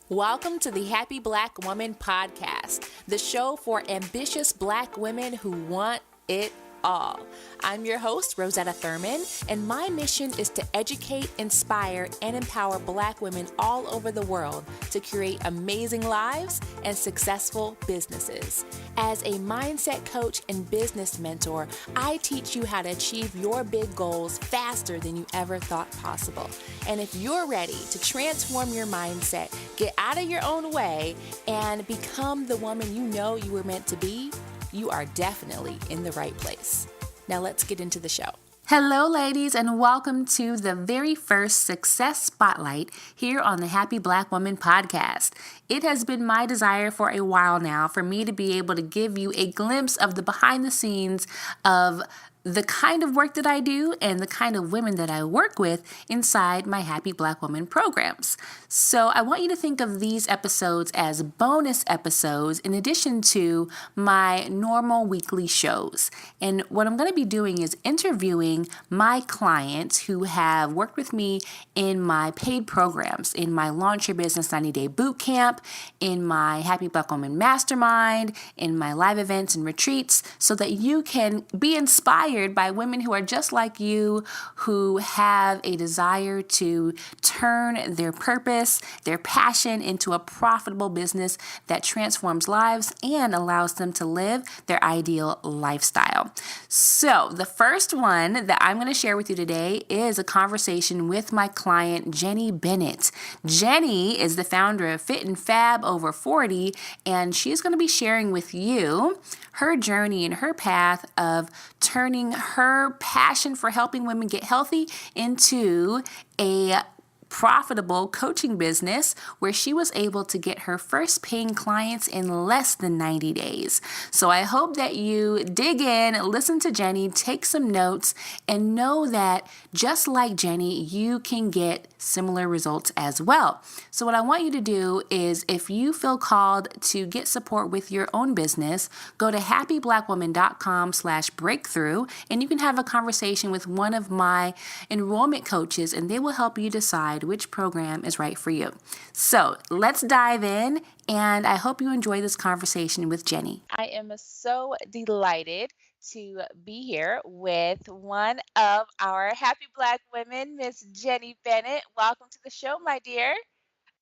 Welcome to the Happy Black Woman Podcast, the show for ambitious Black women who want it all. I'm your host, Rosetta Thurman, and my mission is to educate, inspire, and empower Black women all over the world to create amazing lives and successful businesses. As a mindset coach and business mentor, I teach you how to achieve your big goals faster than you ever thought possible. And if you're ready to transform your mindset, get out of your own way, and become the woman you know you were meant to be, you are definitely in the right place. Now let's get into the show. Hello, ladies, and welcome to the very first Success Spotlight here on the Happy Black Woman Podcast. It has been my desire for a while now for me to be able to give you a glimpse of the behind the scenes of the kind of work that I do and the kind of women that I work with inside my Happy Black Woman programs. So I want you to think of these episodes as bonus episodes in addition to my normal weekly shows. And what I'm going to be doing is interviewing my clients who have worked with me in my paid programs, in my Launch Your Business 90-Day Bootcamp, in my Happy Black Woman Mastermind, in my live events and retreats, so that you can be inspired by women who are just like you, who have a desire to turn their purpose, their passion into a profitable business that transforms lives and allows them to live their ideal lifestyle. So the first one that I'm going to share with you today is a conversation with my client, Jeni Bennett. Jeni is the founder of Fit and Fab Over 40, and she's going to be sharing with you her journey and her path of turning her passion for helping women get healthy into a profitable coaching business where she was able to get her first paying clients in less than 90 days. So I hope that you dig in, listen to Jeni, take some notes, and know that just like Jeni, you can get similar results as well. So what I want you to do is, if you feel called to get support with your own business, go to happyblackwoman.com/breakthrough, and you can have a conversation with one of my enrollment coaches, and they will help you decide which program is right for you. So let's dive in, and I hope you enjoy this conversation with Jeni. I am so delighted to be here with one of our Happy Black women, Miss Jeni Bennett. Welcome to the show, my dear.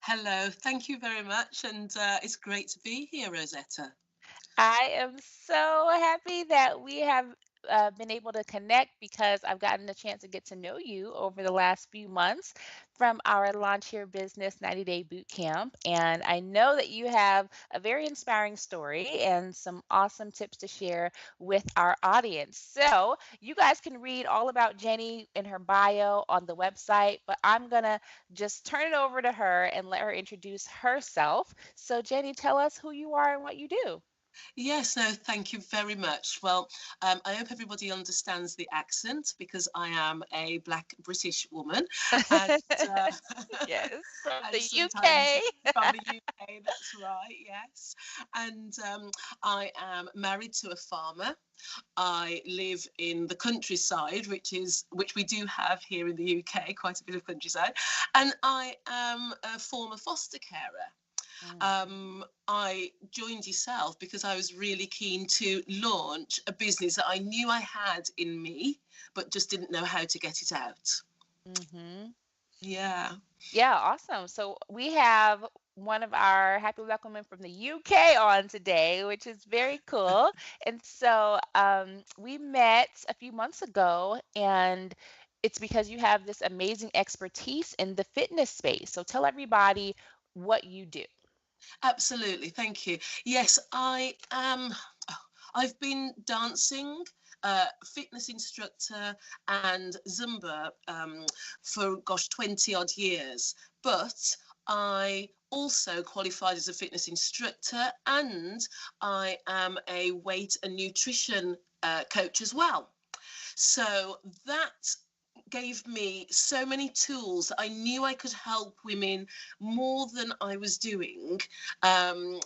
Hello, thank you very much, and it's great to be here, Rosetta. I am so happy that we have been able to connect because I've gotten a chance to get to know you over the last few months from our Launch Your Business 90-Day Bootcamp. And I know that you have a very inspiring story and some awesome tips to share with our audience. So you guys can read all about Jeni in her bio on the website, but I'm going to just turn it over to her and let her introduce herself. So Jeni, tell us who you are and what you do. Yes, no, thank you very much. Well, I hope everybody understands the accent because I am a Black British woman, and Yes, from and the sometimes UK. from the UK. That's right, yes. And I am married to a farmer. I live in the countryside, which we do have here in the UK, quite a bit of countryside, and I am a former foster carer. Mm. I joined yourself because I was really keen to launch a business that I knew I had in me, but just didn't know how to get it out. Mm-hmm. Yeah. Yeah, awesome. So we have one of our Happy Black women from the UK on today, which is very cool. And so we met a few months ago, and it's because you have this amazing expertise in the fitness space. So tell everybody what you do. Absolutely, thank you. Yes, I am. I've been dancing, fitness instructor, and Zumba for, gosh, 20 odd years. But I also qualified as a fitness instructor, and I am a weight and nutrition coach as well. So that gave me so many tools that I knew I could help women more than I was doing,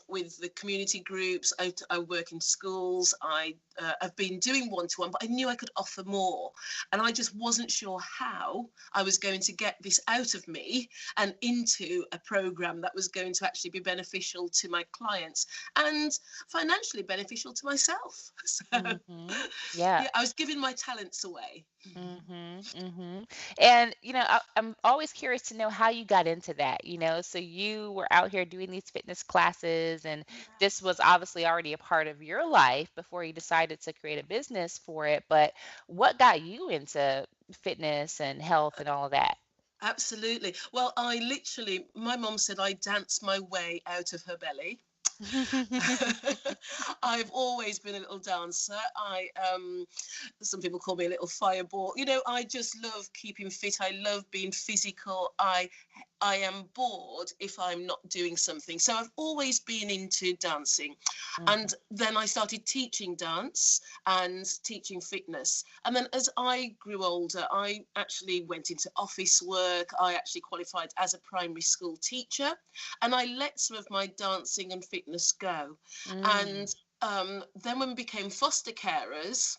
with the community groups. I work in schools. I've been doing one-to-one, but I knew I could offer more. And I just wasn't sure how I was going to get this out of me and into a program that was going to actually be beneficial to my clients and financially beneficial to myself. So, Yeah. yeah, I was giving my talents away. And I'm always curious to know how you got into that. So you were out here doing these fitness classes, and this was obviously already a part of your life before you decided to create a business for it. But what got you into fitness and health and all of that? Absolutely. Well, my mom said I danced my way out of her belly. I've always been a little dancer. Some people call me a little fireball. I just love keeping fit. I love being physical. I am bored if I'm not doing something. So I've always been into dancing. Mhm. And then I started teaching dance and teaching fitness. And then as I grew older, I actually went into office work. I actually qualified as a primary school teacher, and I let some of my dancing and fitness go. Mm. And then when we became foster carers,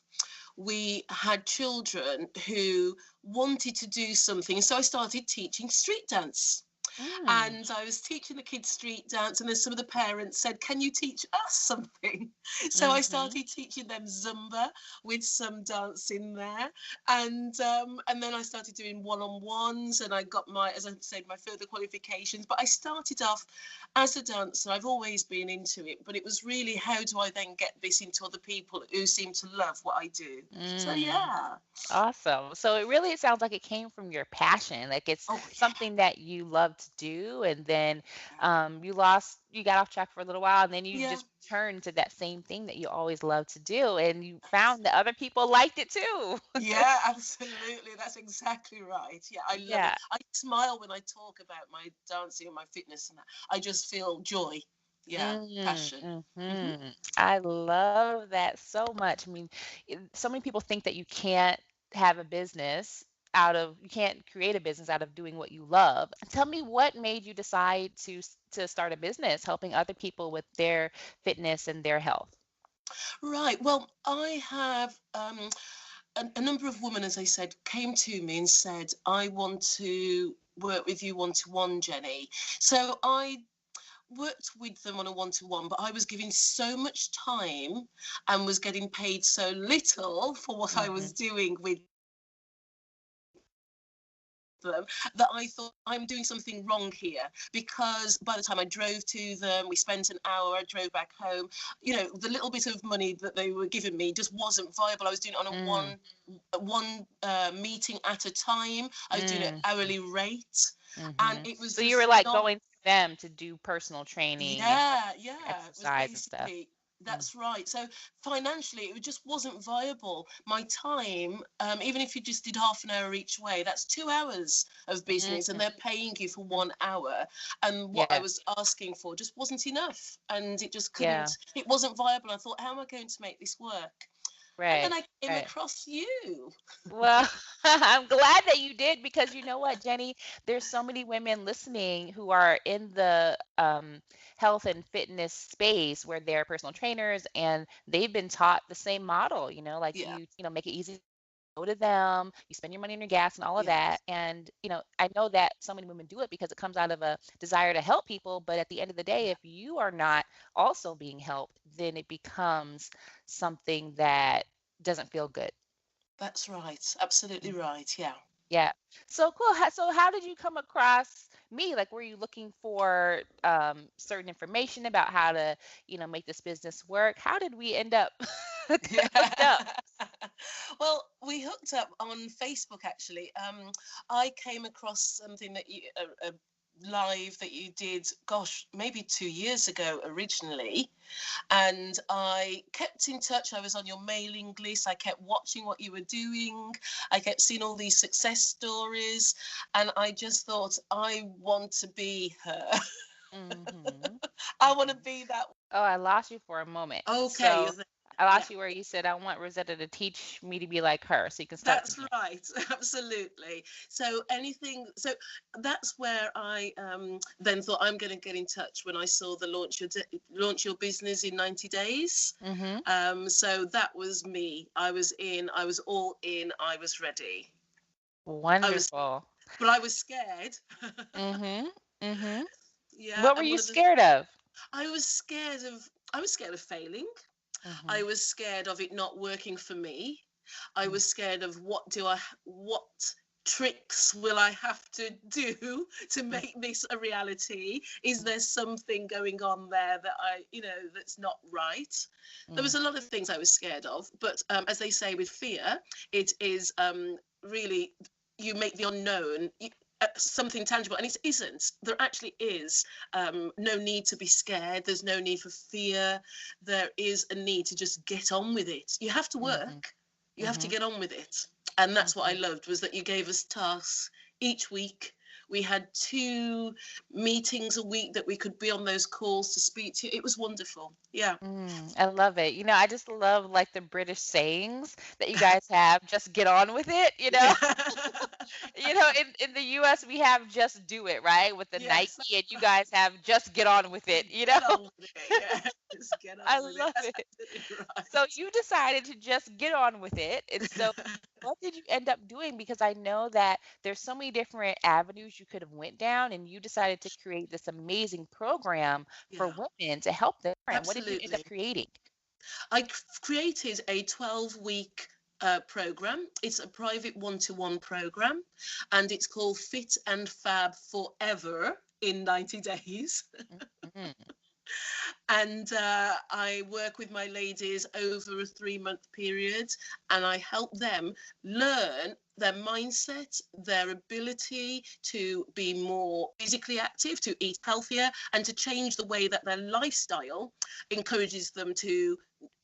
we had children who wanted to do something. So I started teaching street dance. Mm. And I was teaching the kids street dance, and then some of the parents said, "Can you teach us something?" So I Mhm. started teaching them Zumba with some dance in there, and then I started doing one-on-ones, and I got as I said, my further qualifications. But I started off as a dancer. I've always been into it, but it was really, how do I then get this into other people who seem to love what I do? So Mm. yeah. Awesome. So it sounds like it came from your passion. Like it's Oh something that you love to do, and then you got off track for a little while, and then you yeah. just returned to that same thing that you always loved to do, and you found that other people liked it too. Yeah, absolutely. That's exactly right. Yeah, I love it. Yeah. I smile when I talk about my dancing and my fitness, and that. I just feel joy. Yeah, passion. Hmm. I love that so much. I mean, so many people think that you can't create a business out of doing what you love. Tell me what made you decide to start a business helping other people with their fitness and their health. Right. Well, I have a number of women, as I said, came to me and said, "I want to work with you one-to-one, Jenny." So I worked with them on a one-to-one, but I was giving so much time and was getting paid so little for what I Hmm. was doing with them, that I thought, I'm doing something wrong here, because by the time I drove to them, we spent an hour, I drove back home, the little bit of money that they were giving me just wasn't viable. I was doing it on a Mm, one meeting at a time. I was doing it mm, hourly rate, and hmm. it was So you were just like not. going to them to do personal training and Yeah, yeah, it was exercise and stuff. basically, Mm, that's right. So financially, it just wasn't viable. My time, even if you just did half an hour each way, that's 2 hours of business, and mm, they're paying you for 1 hour. And what I yeah, was asking for just wasn't enough, and it just yeah, couldn't. It wasn't viable. I thought, how am I going to make this work? And then right, I came right. across you. Well, I'm glad that you did because you know what, Jenny, there's so many women listening who are in the health and fitness space where they're personal trainers and they've been taught the same model, like Yeah, make it easy to go to them, you spend your money on your gas and all of yeah, that. And, I know that so many women do it because it comes out of a desire to help people. But at the end of the day, yeah. if you are not also being helped, then it becomes something that doesn't feel good. That's right. Absolutely right. Yeah. Yeah. So cool. So how did you come across me? Like, were you looking for certain information about how to, make this business work? How did we end up Yeah. hooked up? Well, we hooked up on Facebook actually. I came across something that a live that you did, gosh, maybe 2 years ago originally, and I kept in touch. I was on your mailing list. I kept watching what you were doing. I kept seeing all these success stories, and I just thought, I want to be her. Hmm. I want to Hmm. be that. Oh, I lost you for a moment. Okay, So you're there. I Yeah. lost you where you said, I want Rosetta to teach me to be like her so you can start That's teaching. right, absolutely. So anything, so that's where I then thought I'm going to get in touch when I saw the launch your business in 90 days. Mm-hmm. So that was me. I was in. I was all in. I was ready. I was, Wonderful. but I was scared. Mm-hmm. Mm-hmm. Yeah, What were and you one of the scared of? I was scared of. I was scared of failing. Mm-hmm. I was scared of it not working for me. I was scared of what tricks will I have to do to make this a reality? Is there something going on there that that's not right? There Mm-hmm. was a lot of things I was scared of, but as they say with fear, it is really you make the unknown. Something tangible, and it isn't. There actually is no need to be scared. There's no need for fear. There is a need to just get on with it. You have to Mm-hmm. work. You have to Mm-hmm. get on with it. And that's what I Mm-hmm. loved, was that you gave us tasks each week. We had 2 meetings a week that we could be on those calls to speak to. It was wonderful. Yeah. I love it. I just love like the British sayings that you guys have. Just get on with it, you know? Yeah. In the US we have just do it, right? With the Yes, Nike, and that's you right. guys have just get on with it, you know? Get on with it. Yeah. Just get I on with it. love That's it. absolutely So right. you decided to just get on with it. And so what did you end up doing? Because I know that there's so many different avenues you could have went down, and you decided to create this amazing program for Yeah, women to help them. What did you end up absolutely. creating? Created a 12-week program. It's a private one-to-one program, and it's called Fit and Fab Forever in 90 days. Mhm. And I work with my ladies over a 3-month period, and I help them learn their mindset, their ability to be more physically active, to eat healthier, and to change the way that their lifestyle encourages them to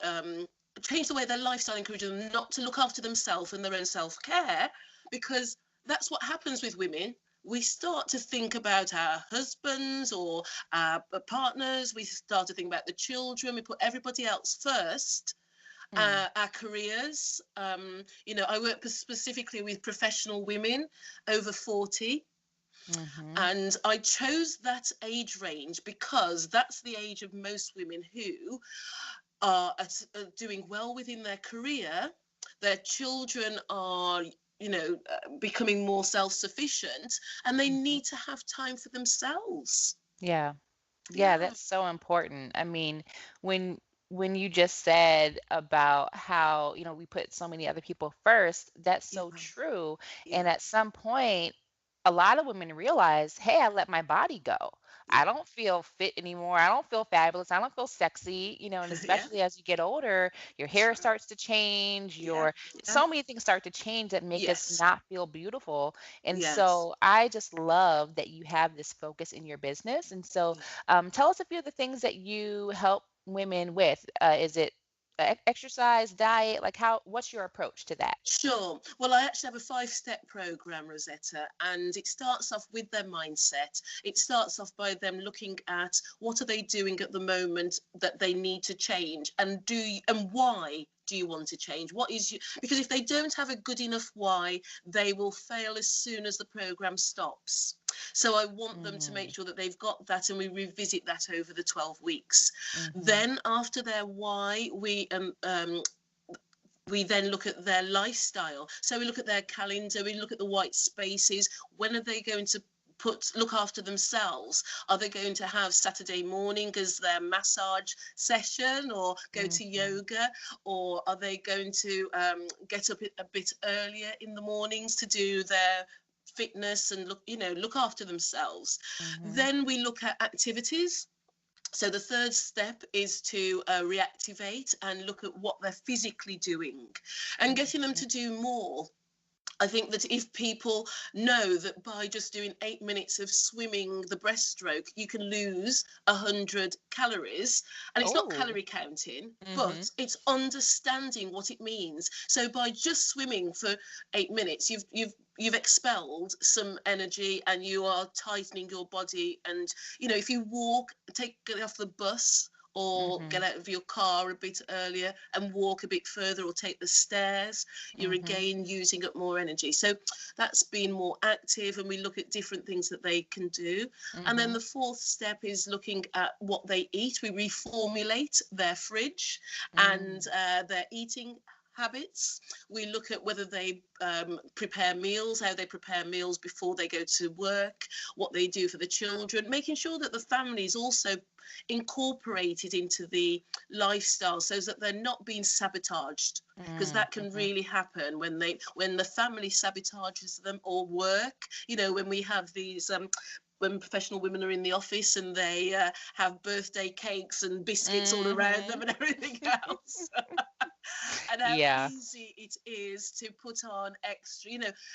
um, change the way their lifestyle encourages them not to look after themselves and their own self-care, because that's what happens with women. We start to think about our husbands or our partners. We start to think about the children. We put everybody else first. Mm, Our careers. I work specifically with professional women over 40. mhm, And I chose that age range because that's the age of most women who are doing well within their career. Their children are, becoming more self-sufficient, and they mhm. need to have time for themselves. Yeah. Yeah, Yeah, that's so important. I mean, when you just said about how, we put so many other people first, that's yeah, so true. And yeah, at some point, a lot of women realize, hey, I let my body go. I yeah, don't feel fit anymore. I don't feel fabulous. I don't feel sexy, and yeah. especially as you get older, your That's hair right. starts to change, Yeah, yeah. so many things start to change that make us Yes, not feel beautiful. And yes. so I just love that you have this focus in your business. And so tell us a few of the things that you help women with. Is it exercise, diet? Like what's your approach to that? Sure. Well, I actually have a 5-step program, Rosetta, and it starts off with their mindset. It starts off by them looking at what are they doing at the moment that they need to change, and and why do you want to change? Because if they don't have a good enough why, they will fail as soon as the program stops. So I want them to make Mm, sure that they've got that, and we revisit that over the 12 weeks. mm-hmm, Then after their why, we then look at their lifestyle. So we look at their calendar, we look at the white spaces. When are they going to look after themselves? Are they going to have Saturday morning as their massage session, or go to mm-hmm, yoga, or are they going to get up a bit earlier in the mornings to do their fitness and look after themselves? mm-hmm, Then we look at activities. So the third step is to reactivate and look at what they're physically doing and getting them mm-hmm. to do more. I think that if people know that by just doing 8 minutes of swimming the breaststroke, you can lose 100 calories, and it's not Oh, calorie counting, mm-hmm, but it's understanding what it means. So by just swimming for 8 minutes, you've expelled some energy, and you are tightening your body. And if you get off the bus or Mm-hmm. get out of your car a bit earlier and walk a bit further or take the stairs, you're Mm-hmm. again using up more energy. So that's being more active, and we look at different things that they can do. And then Mm-hmm. the fourth step is looking at what they eat. We reformulate their fridge and their eating habits. We look at whether they prepare meals, how they prepare meals before they go to work, what they do for the children, making sure that the family is also incorporated into the lifestyle so that they're not being sabotaged, because that can Mm-hmm. really happen when the family sabotages them, or work, when we have these when professional women are in the office and they have birthday cakes and biscuits all around them Mm-hmm. and everything else. And how Yeah. easy it is to put on extra.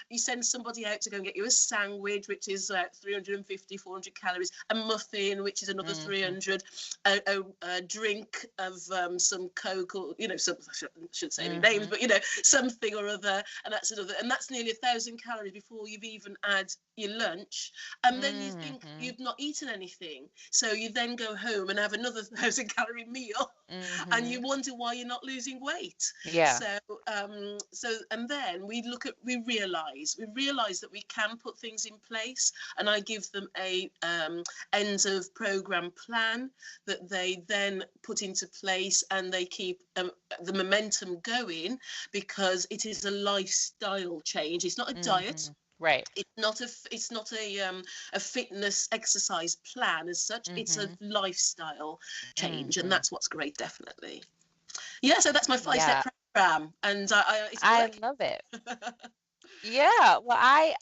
You send somebody out to go and get you a sandwich, which is 350, 400 calories, a muffin, which is another Mm-hmm. 300, a drink of some Coke, or, some, I shouldn't say any names, Mm-hmm. but, something or other, and that's another, and that's nearly 1,000 calories before you've even had your lunch. And then you think Mm-hmm. you've not eaten anything. So you then go home and have another 1,000 calorie meal, and you Mm-hmm. wonder why you're not losing weight. Yeah. And then we realize that we can put things in place, and I give them a end of program plan that they then put into place, and they keep the momentum going, because it is a lifestyle change. It's not a diet. Mm-hmm. Right. It's not a fitness exercise plan as such. It's a Mm-hmm. lifestyle change, and Mm-hmm. that's what's great, definitely. Yeah, so that's my 5 step Yeah. program, and it's I working. love it. Yeah, well, I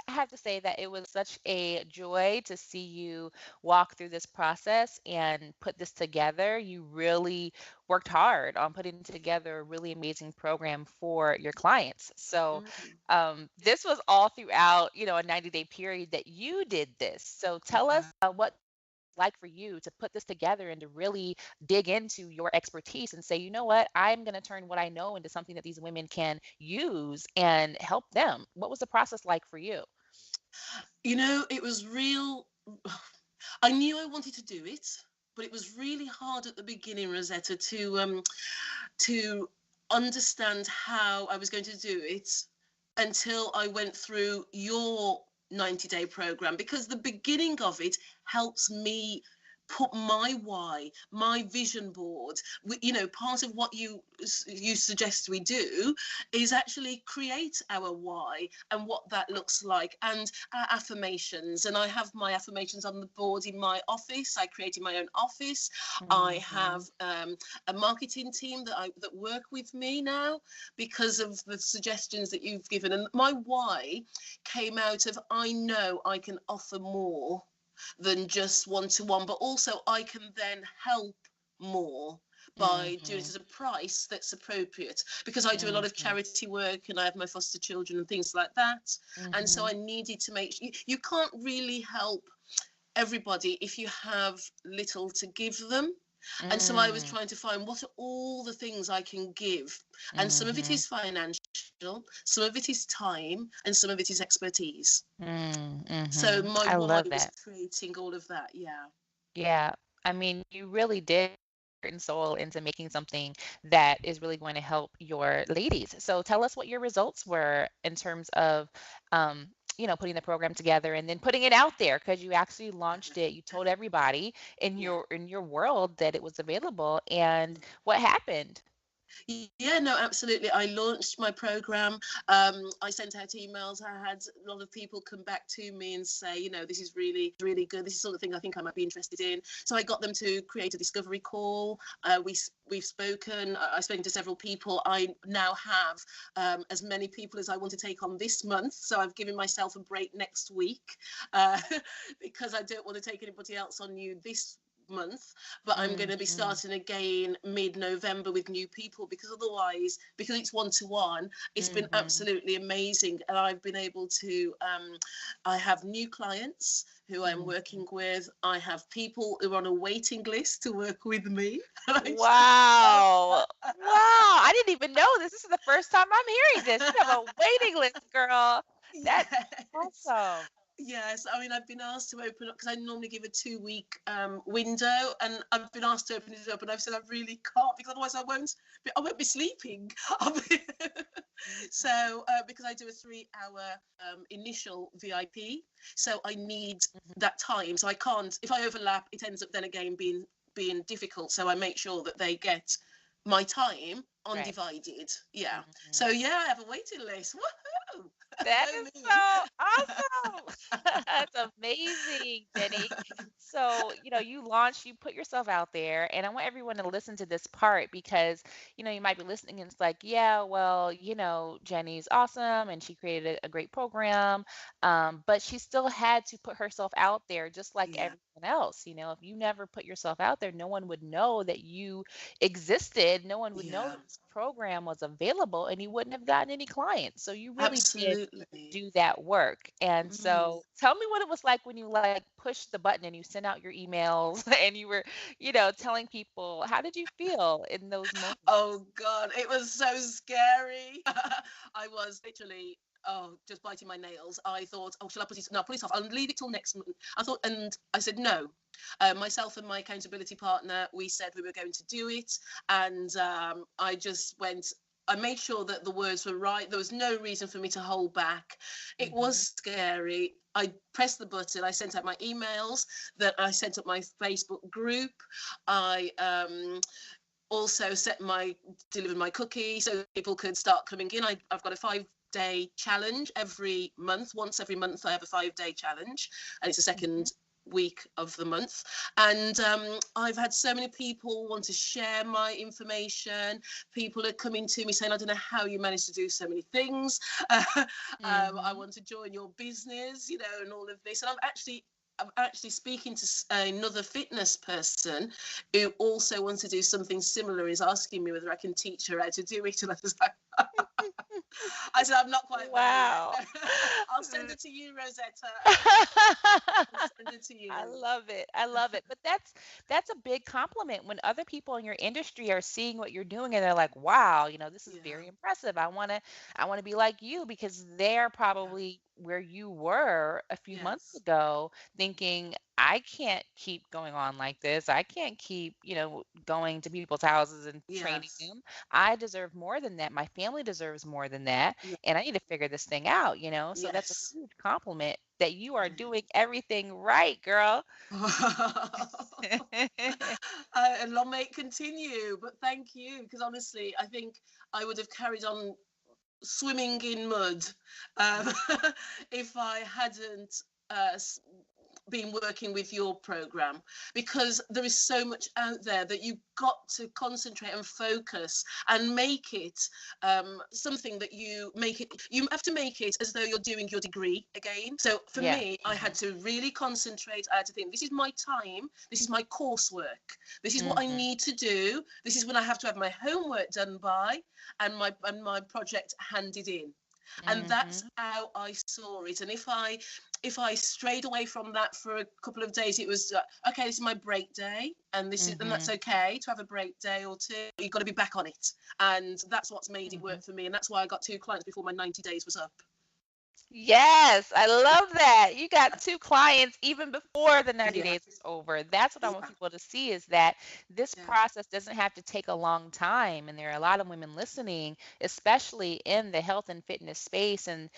have to say that it was such a joy to see you walk through this process and put this together. You really worked hard on putting together a really amazing program for your clients. So, Mm. this was all throughout, a 90-day period that you did this. So, tell us Yeah. what like for you to put this together and to really dig into your expertise and say, you know what, I'm going to turn what I know into something that these women can use and help them. What was the process like for you? It was real. I knew I wanted to do it, but it was really hard at the beginning, Rosetta, to understand how I was going to do it until I went through your 90-day program, because the beginning of it helps me put my why, my vision board. Part of what you suggest we do is actually create our why and what that looks like, and our affirmations. And I have my affirmations on the board in my office. I created my own office. I Hmm. have a marketing team that work with me now, because of the suggestions that you've given. And my why came out of, I know I can offer more than just one-to-one, but also I can then help more by doing it Hmm. at a price that's appropriate, because I do a lot of Hmm. charity work and I have my foster children and things like that. And so Hmm. I needed to make you can't really help everybody if you have little to give them. And so I was Hmm. trying to find, what are all the things I can give? And some of it Hmm. is financial, some of it is time, and some of it is expertise. So Hmm. my I why love was that. creating all of that. Yeah. Yeah. I mean, you really did heart and soul into making something that is really going to help your ladies. So tell us what your results were in terms of, putting the program together and then putting it out there because you actually launched it. You told everybody in Yeah. your world that it was available. And what happened? Yeah, no, absolutely. I launched my program. I sent out emails. I had a lot of people come back to me and say, this is really, really good. This is sort of thing I think I might be interested in. So I got them to create a discovery call. We've spoken. I've spoken to several people. I now have as many people as I want to take on this month. So I've given myself a break next week, uh, because I don't want to take anybody else on you this month, but I'm going to be Hmm. starting again mid-November with new people, because otherwise, because it's one-to-one, it's been Hmm. absolutely amazing. And I've been able to I have new clients who I'm Hmm. working with. I have people who are on a waiting list to work with me. And I just love Wow. that. Wow. I didn't even know this. This is the first time I'm hearing this. You have a waiting list, girl. That's Yes. awesome. Yes, I mean, I've been asked to open up because I normally give a 2 week window, and I've been asked to open it up, and I've said I really can't because otherwise I won't be sleeping. So because I do a 3 hour initial VIP, so I need that time. So I can't. If I overlap, it ends up then again being difficult. So I make sure that they get my time Right. undivided. Yeah. Mhm. So yeah, I have a waiting list. Woohoo! That Go is me. so awesome. That's amazing, Jenny. So, you put yourself out there, and I want everyone to listen to this part because, you might be listening and it's like, yeah, well, Jenny's awesome and she created a great program, but she still had to put herself out there just like Yeah. everyone else. If you never put yourself out there, no one would know that you existed. No one would know Yeah. that this program was available, and you wouldn't have gotten any clients. So you really did Absolutely. do that work. And Mm. so tell me what it was like when you like pushed the button and you sent out your emails and you were, telling people, how did you feel in those moments? Oh God, it was so scary. I was literally, just biting my nails. I thought, oh, shall I put it? No, put it off. I'll leave it till next month. I thought, and I said no. Myself and my accountability partner, we said we were going to do it, and I just went. I made sure that the words were right. There was no reason for me to hold back. It was Hmm. scary. I pressed the button. I sent out my emails. That I sent up my Facebook group. I also delivered my cookie so people could start coming in. I've got a 5 day challenge every month. Once every month I have a 5 day challenge, and it's the Hmm. second week of the month. And I've had so many people want to share my information. People are coming to me saying, I don't know how you managed to do so many things. I Hmm. want to join your business, and all of this. And I'm actually speaking to another fitness person who also wants to do something similar, is asking me whether I can teach her how to do it. And I was like, I said, I'm not quite there Wow. yet. I'll send it to you, Rosetta. I'll send it to I you. love it. I love it. But that's a big compliment when other people in your industry are seeing what you're doing and they're like, "Wow, this is Yeah, very impressive. I want to be like you," because they're yeah, probably where you were a few months yes, ago thinking, "I can't keep going on like this. I can't keep, going to people's houses and training yes, them. I deserve more than that. My family deserves more than that, yeah, and I need to figure this thing out." So that's a yes. huge compliment that you are Yeah. doing everything right, girl. And long may it continue. But thank you, because honestly, I think I would have carried on swimming in mud um, if I hadn't uh, been working with your program, because there is so much out there that you've got to concentrate and focus and make it something that you have to make it as though you're doing your degree again. So for Yeah. me, I had Mhm. to really concentrate. I had to think, this is my time, this is my coursework, this is what I Mhm. need to do, this is when I have to have my homework done by, and my project handed in. And that's Mhm. how I saw it. And if I strayed away from that for a couple of days, it was okay, this is my break day, and that's Mhm. okay to have a break day or two. You've got to be back on it, and that's what's made it Mhm. work for me, and that's why I got 2 clients before my 90 days was up. Yes, I love that. You got two clients even before the 90 Yeah, days is over. That's what I want yeah, people to see is that this yeah, process doesn't have to take a long time. And there are a lot of women listening, especially in the health and fitness space. And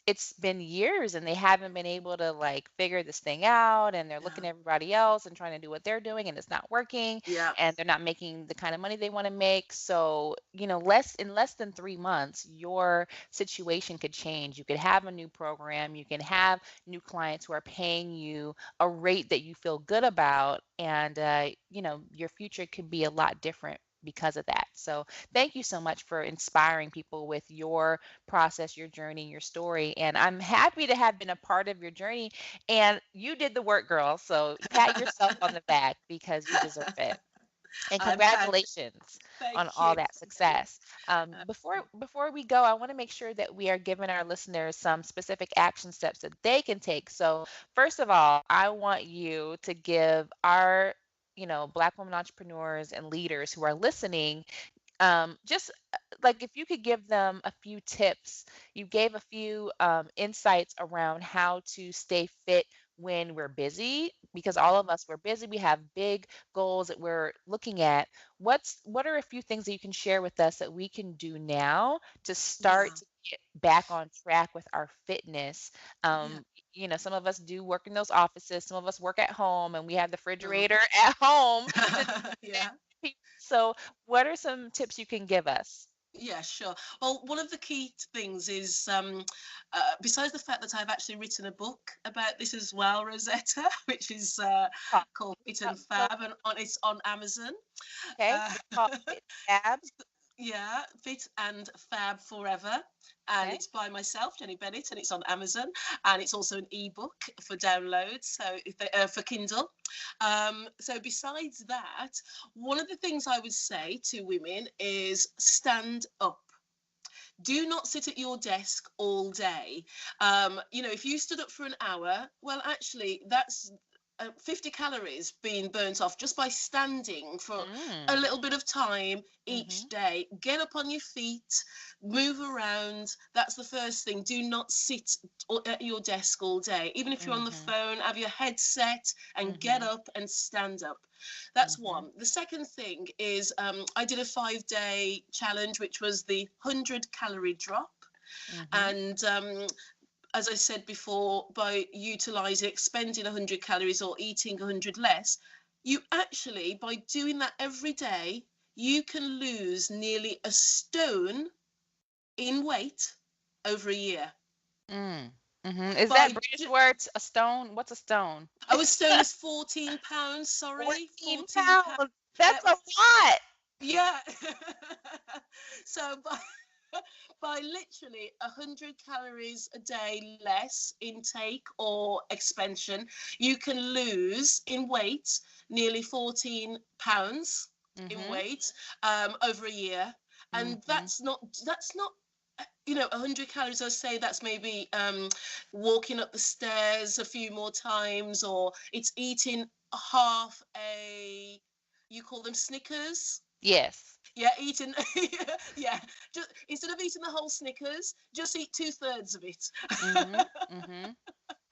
it's been years and they haven't been able to like figure this thing out, and they're looking yeah, at everybody else and trying to do what they're doing, and it's not working, yeah, and they're not making the kind of money they want to make. So less than 3 months your situation could change. You could have a new program, you can have new clients who are paying you a rate that you feel good about, and your future could be a lot different because of that. So thank you so much for inspiring people with your process, your journey, your story. And I'm happy to have been a part of your journey. And you did the work, girl. So pat yourself on the back because you deserve it. And I'm proud. congratulations on Thank all you, that thank you. success. Before we go, I want to make sure that we are giving our listeners some specific action steps that they can take. So first of all, I want you to give our Black women entrepreneurs and leaders who are listening Just like if you could give them a few tips, you gave a few insights around how to stay fit when we're busy, because all of Mhm. us, we're busy, we have big goals that we're looking at. What are a few things that you can share with us that we can do now to start Yeah, to get back on track with our fitness? yeah, Some of us do work in those offices, some of us work at home, and we have the sure. refrigerator at home to Yeah. so what are some tips you can give us? Yeah, sure. Well, one of the key things is, besides the fact that I've actually written a book about this as well, Rosetta, which is Talk called to me Fit about and so Fab, and it's on Amazon. okay, Uh, it's called Fit Abs. yeah, Fit and Fab Forever. And Okay. it's by myself, Jeni Bennett, and it's on Amazon. And it's also an ebook for download, so if they, for Kindle. So besides that, one of the things I would say to women is stand up. Do not sit at your desk all day. If you stood up for an hour, well, actually, that's 50 calories being burnt off just by standing for a Mm. little bit of time Mhm. each day. Get up on your feet, move around. That's the first thing. Do not sit at your desk all day. Even if you're on the Mhm. phone, have your headset and get Mhm. up and stand up. That's Mhm. one. The second thing is, I did a 5-day challenge, which was the 100-calorie drop. Mhm. And as I said before, by utilizing, expending 100 calories or eating 100 less, you actually, by doing that every day, you can lose nearly a stone in weight over a year. Mm. Mhm. Is that By British words? A stone? What's a stone? a stone is 14 pounds, sorry, 14 14 pounds. pounds. Yeah, That's a lot. yeah. So by literally 100 calories a day less intake or expansion, you can lose in weight nearly 14 pounds in Mhm. weight over a year. And Mhm. that's not 100 calories. I say that's maybe walking up the stairs a few more times, or it's eating half a, you call them Snickers. Yes. Yeah, eating. Yeah, just instead of eating the whole Snickers, just eat 2/3 of it. Mhm. Mhm.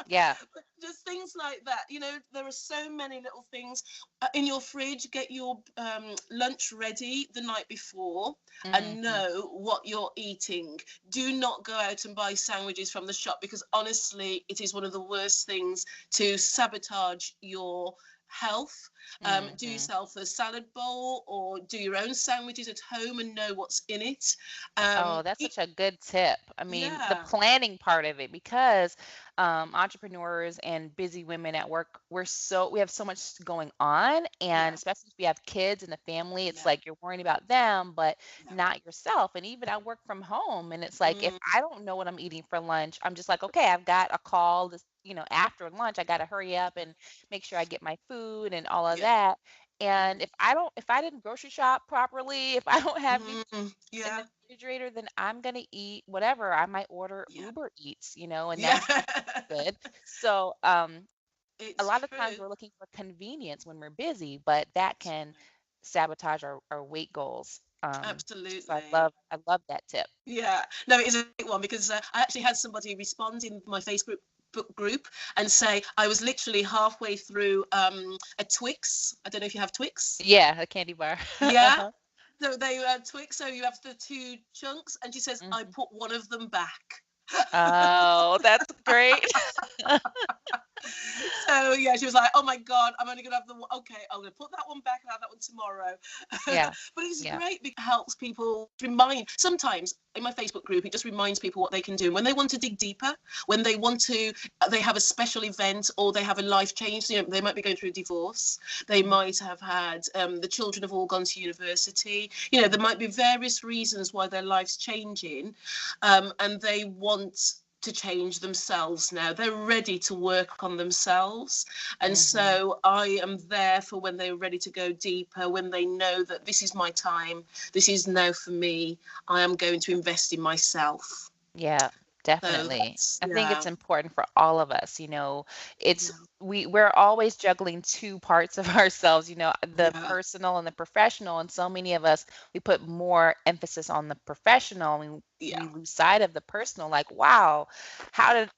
Yeah. Just things like that. There are so many little things in your fridge. Get your lunch ready the night before and Mhm. know what you're eating. Do not go out and buy sandwiches from the shop, because honestly, it is one of the worst things to sabotage your health. Do Mhm. yourself a salad bowl or do your own sandwiches at home and know what's in it. Oh, that's such a good tip. I mean, the Yeah, planning part of it, because entrepreneurs and busy women at work, we have so much going on, and yeah, especially if you have kids in the family, it's yeah, like you're worrying about them, but yeah. not yourself. And even I work from home, and it's like if Mm, I don't know what I'm eating for lunch, I'm just like, okay, I've got a call this, after lunch, I got to hurry up and make sure I get my food and all of yeah. that. And if I didn't grocery shop properly, if I don't have anything in Yeah, the refrigerator, then I'm gonna eat whatever. I might order yeah, Uber Eats, and yeah. that's good. So, a It's lot of times true. we're looking for convenience when we're busy, but that can sabotage our weight goals. So Absolutely. I love that tip. Yeah. No, it is a big one, because I actually had somebody respond in my Facebook book group and say I was literally halfway through a Twix. I don't know if you have Twix. Yeah, a candy bar. Yeah. Uh-huh. So they Twix. So you have the two chunks, and she says I Mhm. put one of them back. Oh, that's great. So yeah, she was like, "Oh my god, I'm only gonna have the one. Okay, I'm gonna put that one back and have that one tomorrow." Yeah, But it's yeah. great because it helps people remind. Sometimes in my Facebook group, it just reminds people what they can do. And when they want to dig deeper, when they want to, they have a special event or they have a life change. They might be going through a divorce. They Mhm. might have had the children have all gone to university. There Mhm. might be various reasons why their life's changing, and they want to change themselves now. They're ready to work on themselves. And Mhm. so I am there for when they're ready to go deeper, when they know that this is my time, this is now for me, I am going to invest in myself. Yeah, So definitely. that's, I think yeah, it's important for all of us, it's yeah, we're always juggling two parts of ourselves, the Yeah. personal and the professional. And so many of us, we put more emphasis on the professional and we Yeah. lose sight of the personal. Like, wow,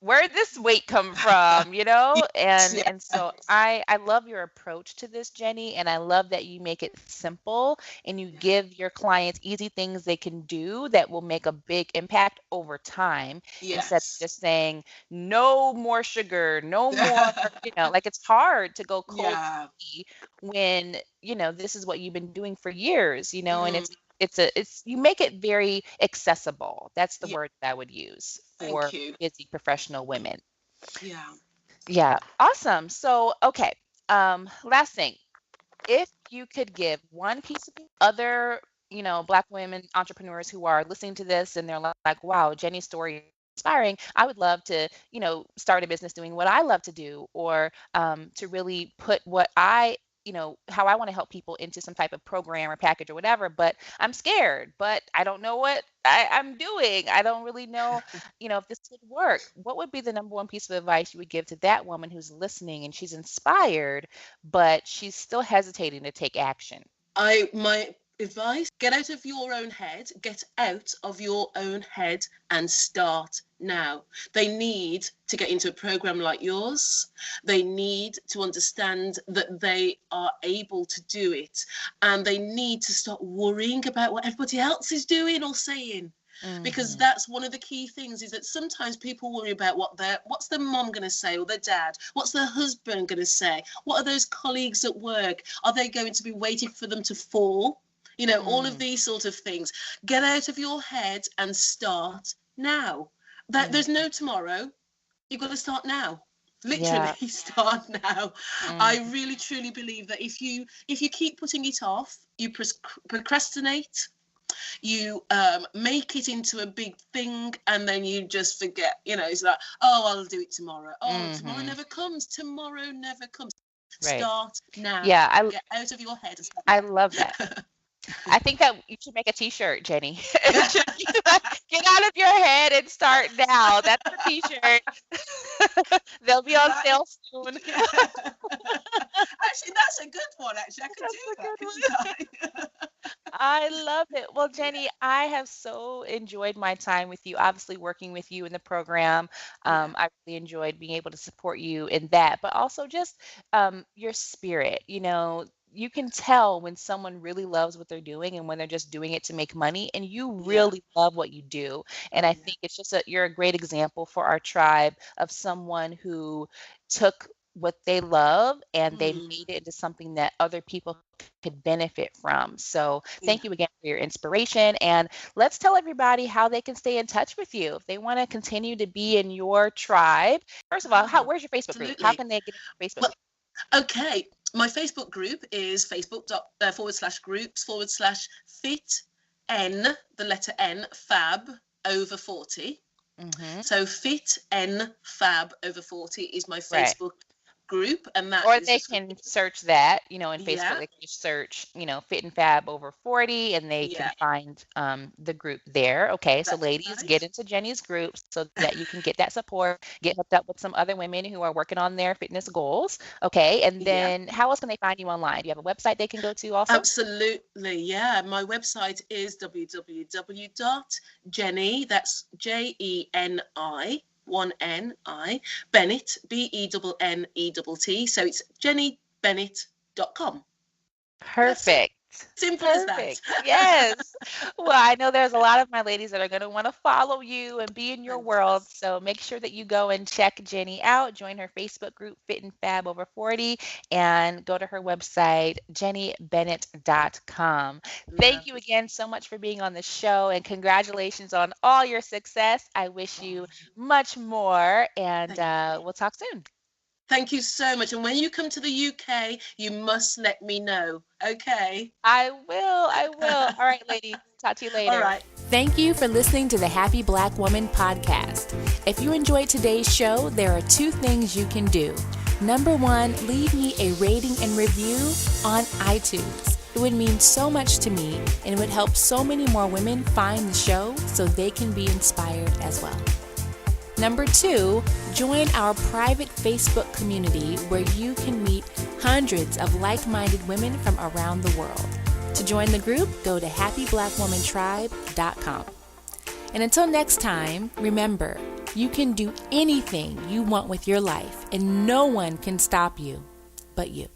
where did this weight come from? Yes. And so I love your approach to this, Jenny, and I love that you make it simple and you give your clients easy things they can do that will make a big impact over time, instead of Yes. just saying no more sugar, no more, like it's hard to go cold Yeah. turkey when, this is what you've been doing for years, and Mm, it's you make it very accessible. That's the yeah. word that I would use Thank for you. busy professional women. Yeah. Yeah, awesome. So, okay, last thing, if you could give one piece of other, Black women entrepreneurs who are listening to this and they're like, wow, Jenny's story is inspiring. I would love to, start a business doing what I love to do, or to really put what how I want to help people into some type of program or package or whatever, but I'm scared, but I don't know what I'm doing. I don't really know, if this would work. What would be the number one piece of advice you would give to that woman who's listening and she's inspired, but she's still hesitating to take action? My advice, get out of your own head, get out of your own head and start now. They need to get into a program like yours. They need to understand that they are able to do it, and they need to stop worrying about what everybody else is doing or saying. Because Hmm. that's one of the key things, is that sometimes people worry about what's their mom going to say, or their dad, what's their husband going to say, what are those colleagues at work, are they going to be waiting for them to fall, all of Mm, these sort of things. Get out of your head and start now. There's mm, no tomorrow. You've got to start now. Literally yeah. start now. I Mm, really truly believe that if you keep putting it off, you procrastinate, you make it into a big thing, and then you just forget. It's like, oh, I'll do it tomorrow. Oh, tomorrow hmm. never comes. Tomorrow never comes. Right. Start now. Yeah, Get out of your head and start I love that. now. I think that you should make a t-shirt, Jenny. It should be like, get out of your head and start now. That's the t-shirt. They'll be on That sale soon. is, actually, that's a good one. Actually, I could That's do a that, good one. couldn't I? I love it. Well, Yeah, Jenny, I have so enjoyed my time with you, obviously working with you in the program. yeah, I really enjoyed being able to support you in that, but also just your spirit. You can tell when someone really loves what they're doing and when they're just doing it to make money, and you yeah, really love what you do. And I yeah. think it's just you're a great example for our tribe of someone who took what they love and they Mm, made it into something that other people could benefit from. So yeah. thank you again for your inspiration. And let's tell everybody how they can stay in touch with you. If they want to continue to be in your tribe, first of all, Ah, where's your Facebook group? How absolutely. can they get in your Facebook Well, group? okay. My Facebook group is facebook.com/groups/fit n, the letter N, fab over 40. Hmm. So fit n fab over 40 is my Right. Facebook group, and that Or is they just, can search that, in Facebook, yeah, they can just search, Fit and Fab over 40, and they can yeah, find the group there. Okay, so that's ladies, get right. into Jenny's group so that you can get that support, get hooked up with some other women who are working on their fitness goals. Okay, and Yeah. then how else can they find you online? Do you have a website they can go to also? Absolutely, yeah. My website is www.jeni, that's Jeni, one N-I, Bennett, Bennett. So it's jenibennett.com. That's it. Perfect. Simple as that. Perfect. Yes. Well, I know there's a lot of my ladies that are going to want to follow you and be in your world. Fantastic. So make sure that you go and check Jenny out, join her Facebook group, Fit and Fab Over 40, and go to her website, jennybennett.com. Thank you Lovely. again so much for being on the show, and congratulations on all your success. I wish Oh, you much more, and thank you. we'll talk soon. Thank you so much. And when you come to the UK, you must let me know. Okay. I will. I will. All right, ladies. Talk to you All later. right. Thank you for listening to the Happy Black Woman podcast. If you enjoyed today's show, there are two things you can do. Number one, leave me a rating and review on iTunes. It would mean so much to me, and it would help so many more women find the show so they can be inspired as well. Number 2, join our private Facebook community where you can meet hundreds of like-minded women from around the world. To join the group, go to happyblackwomantribe.com. And until next time, remember, you can do anything you want with your life, and no one can stop you but you.